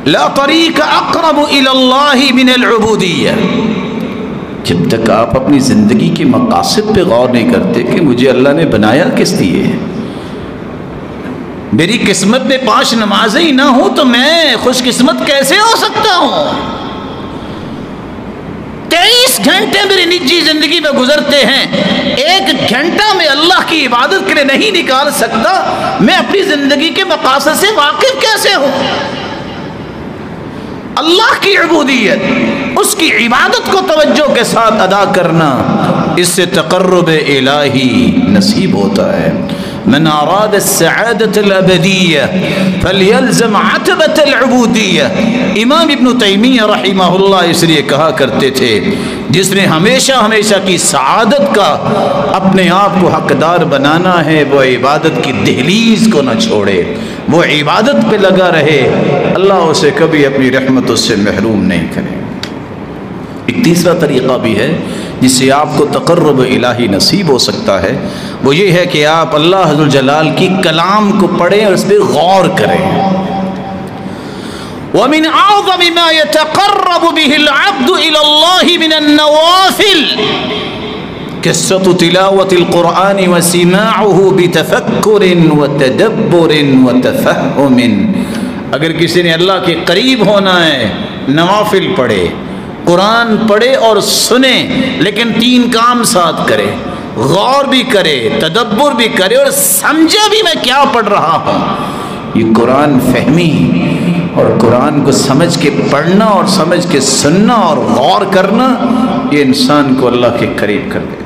لا طریق اقرب الی اللہ من العبودیہ. جب تک آپ اپنی زندگی کے مقاصد پہ غور نہیں کرتے کہ مجھے اللہ نے بنایا کس لیے، میری قسمت میں 5 نمازیں ہی نہ ہوں تو میں خوش قسمت کیسے ہو سکتا ہوں؟ 23 گھنٹے میری نجی زندگی میں گزرتے ہیں، 1 گھنٹہ میں اللہ کی عبادت کے لیے نہیں نکال سکتا، میں اپنی زندگی کے مقاصد سے واقف کیسے ہوں؟ اللہ کی عبودیت، اس کی عبادت کو توجہ کے ساتھ ادا کرنا، اس سے تقرب الہی نصیب ہوتا ہے. من اراد السعادة الابدیہ فلیلزم عتبۃ العبودیہ. امام ابن تیمیہ رحمہ اللہ اس لیے کہا کرتے تھے جس نے ہمیشہ کی سعادت کا اپنے آپ کو حقدار بنانا ہے وہ عبادت کی دہلیز کو نہ چھوڑے، وہ عبادت پہ لگا رہے، اللہ اسے کبھی اپنی رحمت سے محروم نہیں کرے. ایک تیسرا طریقہ بھی ہے جس سے آپ کو تقرب الہی نصیب ہو سکتا ہے، وہ یہ ہے کہ آپ اللہ عز و جلال کی کلام کو پڑھیں اور اس پہ غور کریں. وَمِنْ أَعْظَمِ مَا يَتَقَرَّبُ بِهِ الْعَبْدُ إِلَى اللَّهِ مِنَ النَّوَافِلِ قصة تلاوة القرآن وسماعه بتفكر وتدبر وتفهم. اگر کسی نے اللہ کے قریب ہونا ہے، نوافل پڑھے، قرآن پڑھے اور سنے، لیکن 3 کام ساتھ کرے، غور بھی کرے، تدبر بھی کرے اور سمجھے بھی میں کیا پڑھ رہا ہوں. یہ قرآن فہمی اور قرآن کو سمجھ کے پڑھنا اور سمجھ کے سننا اور غور کرنا، یہ انسان کو اللہ کے قریب کر دے.